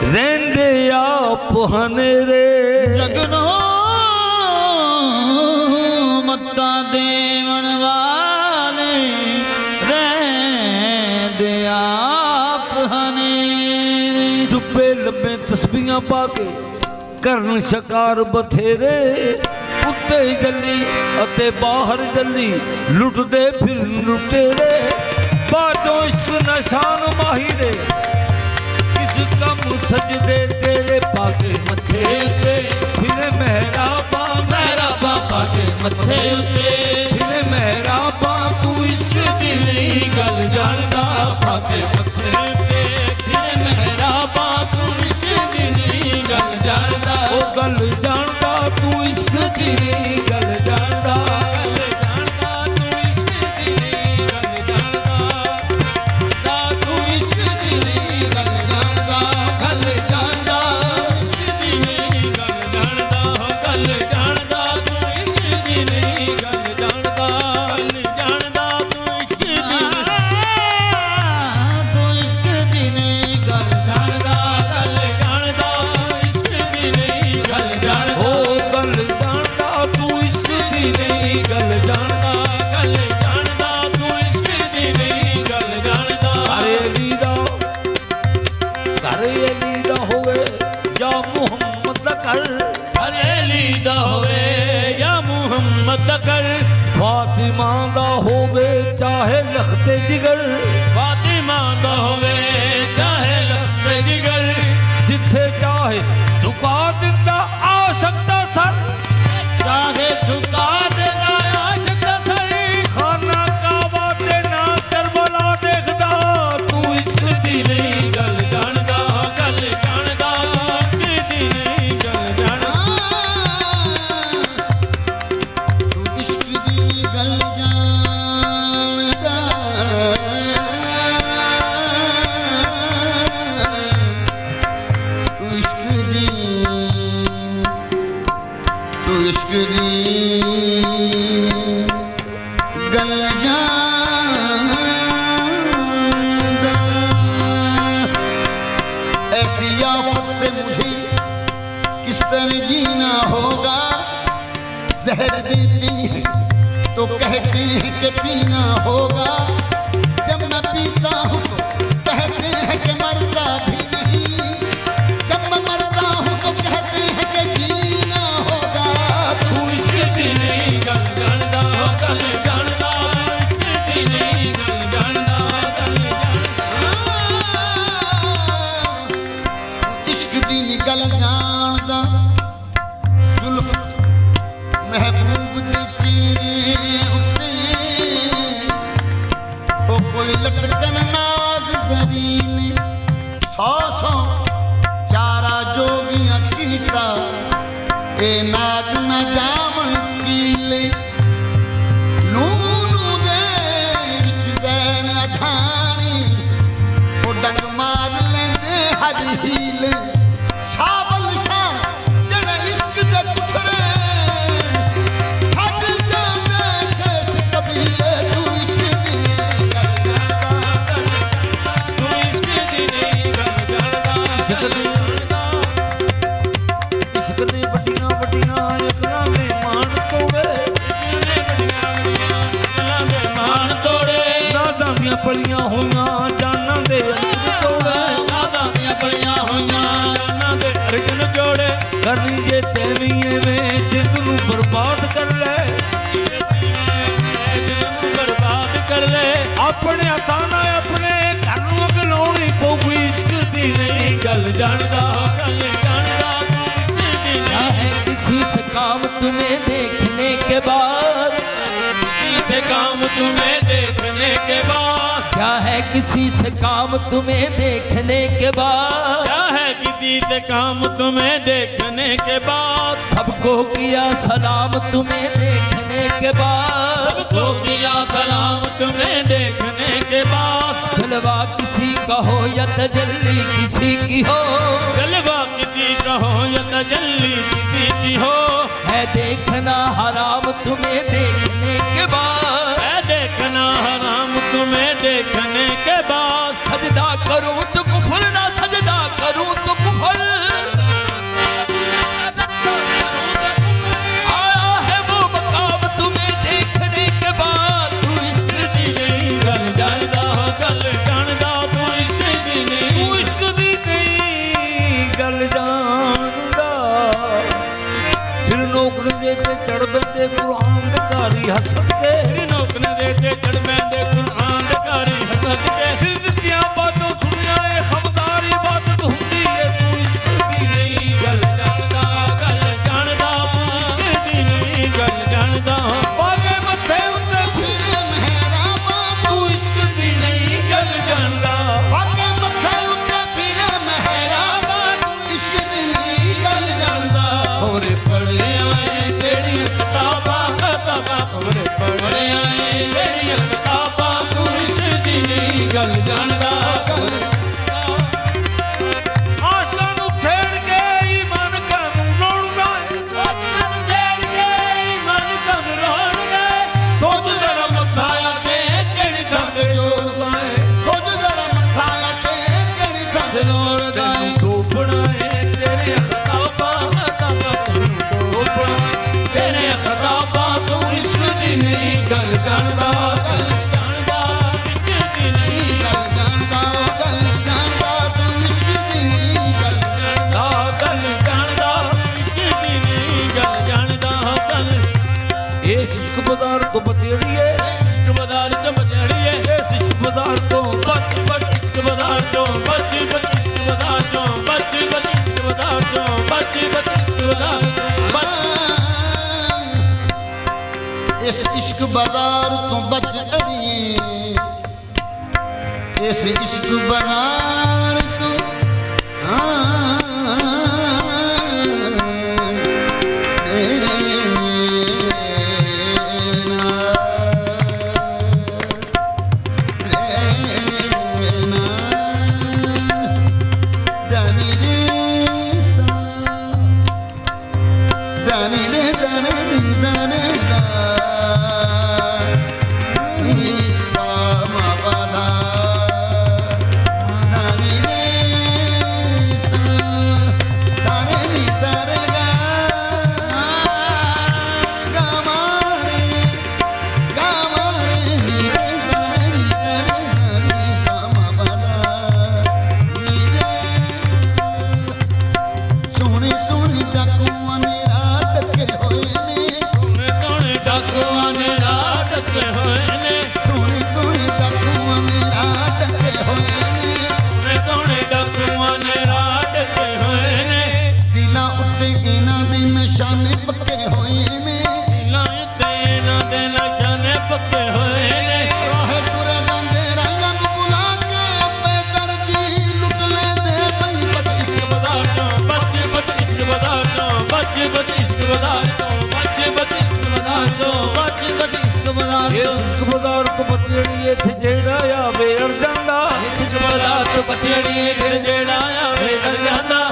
रहंदे आप हनेरे जगनो मत्ता देवन वाले रहंदे आप हनेरे। जुब्बे लब्बे तस्बीहां पाके करन शिकार बथेरे उत्ते गली अते बाहर गली लुटदे फिर लुटेरे बाजो इश्क नशान माहिरे किस कम सजदे तेरे पाके मथे उते फिर मेहराबा मेहराबा पाके मथे उते फिर मेहराबा तू इश्क दी नहीं गल जानदा पाके मथे उते फिर मेहराबा तू इश्क दी नहीं गल जानदा ओ गल जानदा तू इश्क दी नहीं गल जानदा तू इश्क दी नहीं गल जानदा तू इश्क दी नहीं गल जानदा गल जानदा इश्क दी नहीं गल जानदा गल जानदा तू इश्क दी नहीं गल जानदा गल जानदा तू इश्क दी तू इश्क दी नहीं गल जानदा गल जानदा इश्क दी नहीं गल जानदा ओ गल जानदा तू इश्क दी नहीं गल जानदा गल जानदा तू इश्क दी नहीं गल जानदा अरे लीदा होवे या मुहम्मद दा कर अरे लीदा होवे या मुहम्मद दा कर फातिमा दा होवे चाहे लखते जिगर फातिमा दा होवे चाहे लखते जिगर जिथे चाहे झुका दिंदा आशिक दा सर चाहे झुका देना आशिक दा सर खाना काबा ते ना करबला देखदा तू इश्क दी नहीं गल जानदा गल जानदा इश्क दी नहीं गल जानदा तू इश्क दी गल जानदा तू इश्क दी गल जानदा। ऐसी आफत से मुझे किस तरह जीना होगा। जहर देते हैं तो कहते हैं कि पीना होगा। जब मैं पीता हूँ तो कहते हैं कि मरता भी नहीं। जब मैं मरता हूँ तो कहते हैं कि जीना होगा। तू इश्क दी नहीं गल जानदा गल जानदा इश्क दी नहीं गल जानदा गल इश्क दी गल जानदा। जुल्फ महबूब दे चेहरे उत्ते ओ कोई लटकन नाग जरीले। सौ चारा जोगियां कीता ए नाग न जावन कीले। नूनू दे विच जैन अठानी ओ डंग मार लेंदे हर हीले। शाबल शाह जड़े इश्क दे कुठड़े छड़ जांदे केस कबीले। तू इश्क दी गल जानदा तू इश्क दी नहीं गल जानदा इश्क दी जानदा इश्क दी वड्डियां वड्डियां अकलां में मान तोड़े वड्डियां अकलां में मान तोड़े नादां दियां पलियां होइयां जानां दे अर्गन तोड़े नादां दियां पलियां होइयां जानां दे अर्गन जोड़े करनी जे तेवी एवें जिंद नूं बर्बाद कर ले जिंद नूं बर्बाद कर ले अपने हत्थां नाल अपने घर नूं अग लाउणी पਊ इश्क दी नहीं गल जानदा गल जानदा क्या है किसी से काम तुम्हें देखने के बाद। किसी से काम तुम्हें देखने के बाद क्या है किसी से काम तुम्हें देखने के बाद। क्या है किसी से काम तुम्हें देखने के बाद सबको किया सलाम तुम्हें देखने के बाद। सबको किया सलाम तुम्हें देखने के बाद जलवा किसी का हो या तजल्ली किसी की हो। जलवा किसी का हो या तजल्ली किसी की हो है देखना हराम तुम्हें देखने के बाद। है देखना हराम तुम्हें देखने के बाद सजदा करूं तो कुफर ना सजदा करूं तो कुफर ਚੜ ਬੰਦੇ ਕੁਰਾਨ ਦੇ ਘਾਰੀ ਹੱਥ ਕੇ ਨੋਕ ਨੇ ਦੇ ਤੇ ਚੜ ਪੈਂਦੇ ਕੁਰਾਨ ਦੇ ਘਾਰੀ ਹੱਥ ਕੇ ਸਿਰ ਦਿੱਤੀਆਂ ਬਾਤੋਂ ਸੁਣਿਆ ਇਹ ਖਬਰਦਾਰ ਇਬਾਦਤ ਹੁੰਦੀ ਏ ਤੂੰ ਇਸ਼ਕ ਦੀ ਨਹੀਂ ਗੱਲ ਜਾਣਦਾ ਕਿਹਦੀ ਨਹੀਂ ਗੱਲ ਜਾਣਦਾ ਪਾਗੇ ਮੱਥੇ ਉੱਤੇ ਫਿਰੇ ਮਹਿਰਾਬਾਂ ਤੂੰ ਇਸ਼ਕ ਦੀ ਨਹੀਂ ਗੱਲ ਜਾਣਦਾ ਪਾਗੇ ਮੱਥੇ ਉੱਤੇ ਫਿਰੇ ਮਹਿਰਾਬਾਂ ਇਸ਼ਕ ਦੀ ਗੱਲ ਜਾਣਦਾ ਹੋਰੇ ਪੜਿਆ ਏ ਕਿਹੜੀਆਂ ਕਿਤਾਬਾਂ ਖਬਰ ਪੜਿਆ ਏ ਜਿਹੜੀਆਂ ਕਿਤਾਬਾਂ ਤੂੰ ਇਸ਼ਕ ਦੀ ਨਹੀਂ ਗੱਲ ਜਾਣਦਾ ਆਸ਼ਕਾਂ ਨੂੰ ਛੇੜ ਕੇ ਈਮਾਨ ਕਾਨੂੰ ਰੋੜਦਾ ਏ ਆਸ਼ਕਾਂ ਨੂੰ ਛੇੜ ਕੇ ਮਨ ਕਮ ਰੋਣਗੇ ਸੋਚ ਜਰਾ ਮੱਥਾ ਆ ਕੇ ਕਿਹੜੀ ਥਾਂ ਤੇ ਜੋੜਦਾ ਏ ਖੁਦ ਜ਼ਰਾ ਮੱਥਾ ਲਾ ਕੇ ਕਿਹੜੀ ਗੱਲ ਲੋੜਦਾ ਤੈਨੂੰ ਡੋਬਣਾ ਏ ਤੇਰੇ ਖਤਾਬਾਂ ਡੋਬਣਾ ਤੇਰੇ ਖਤਾਬਾਂ ਤੂੰ ਇਸ਼ਕ ਦੀ ਨਹੀਂ ਗੱਲ ਜਾਣਦਾ ਜਾਣਦਾ ਕਿਹਦੀ ਨਹੀਂ ਗੱਲ ਜਾਣਦਾ ਤੂੰ ਇਸ਼ਕ ਦੀ ਗੱਲ ਗੱਲ ਜਾਣਦਾ ਕਿਹਦੀ ਨਹੀਂ ਗੱਲ ਜਾਣਦਾ ਗੱਲ ਇਸ ਇਸ਼ਕ ਬਜ਼ਾਰ ਤੋਂ ਬਚੜੀਏ ਇਸ਼ਕ ਬਾਜ਼ਾਰ ਚ ਬਜੜੀਏ ਇਸ ਇਸ਼ਕ ਬਜ਼ਾਰ ਤੋਂ ਬਚ ਬਚ ਇਸ਼ਕ ਬਾਜ਼ਾਰ ਚੋਂ ਬੱਜ ਬੱਜ ਇਸ਼ਕ ਬਾਜ਼ਾਰ ਚੋਂ ਬੱਜ ਬੱਜ ਇਸ਼ਕ ਬਾਜ਼ਾਰ ਚੋਂ ਬੱਜ ਬੱਜ ਇਸ਼ਕ ਬਾਜ਼ਾਰ ਚੋਂ ਬੱਜ ਇਸ ਇਸ਼ਕ ਬਾਜ਼ਾਰ ਤੋਂ ਬਚ ਅੜੀਏ ਇਸ ਇਸ਼ਕ ਬਾਜ਼ਾਰ ਤੋਂ ਡਾਕੂਆਂ ਨੇ ਰਾਤ ਕੇ ਹੋਏ ਨੇ ਸੋਹਣੇ ਸੋਹਣੇ ਡਾਕੂਆਂ ਨੇ ਰਾਤ ਕੇ ਹੋਏ ਨੇ ਸੋਹਣੇ ਡਾਕੂਆਂ ਨੇ ਰਾਤ ਕੇ ਹੋਏ ਨੇ ਦਿਲਾਂ ਉੱਤੇ ਇਹਨਾਂ ਦੇ ਨਿਸ਼ਾਨੇ ਪੱਕੇ ਹੋਏ ਨੇ ਦਿਲਾਂ ਉੱਤੇ ਇਹਨਾਂ ਦੇ ਨਿਸ਼ਾਨੇ ਪੱਕੇ ਹੋਏ ਨੇ ਰਾਹੇ ਤੁਰੇ ਜਾਂਦੇ ਰੰਗਾਂ ਨੂੰ ਬੁਲਾ ਕੇ ਬੇਦਰਦੀ ਲੁੱਟ ਲੈਂਦੇ ਬਈ ਬਚ ਇਸ਼ਕ ਬਾਜ਼ਾਰ ਚੋਂ ਬੱਜ ਬੱਜ ਇਸ਼ਕ ਬਾਜ਼ਾਰ ਚੋਂ ਬੱਜ ਬੱਜ ਇਸ਼ਕ ਬਾਜ਼ਾਰ ਚੋਂ ਬੱਜ ਬੱਜ ਇਸ਼ਕ ਬਾਜ਼ਾਰ ਚੋਂ ਬੱਜ ਬੱਜ ਇਸ਼ਕ ਬਾਜ਼ਾਰ ਇਸ ਚੋਂ ਇਸ਼ਕ ਬਜ਼ਾਰ ਤੋਂ ਬਚੜੀਏ ਇੱਥੇ ਜਿਹੜਾ ਆਵੇ ਅਰ ਜਾਂਦਾ ਇਸ਼ਕ ਬਾਜ਼ਾਰ ਤੋਂ ਬਚੜੀਏ ਫਿਰ ਜਿਹੜਾ ਆਵੇ ਡਰ ਜਾਂਦਾ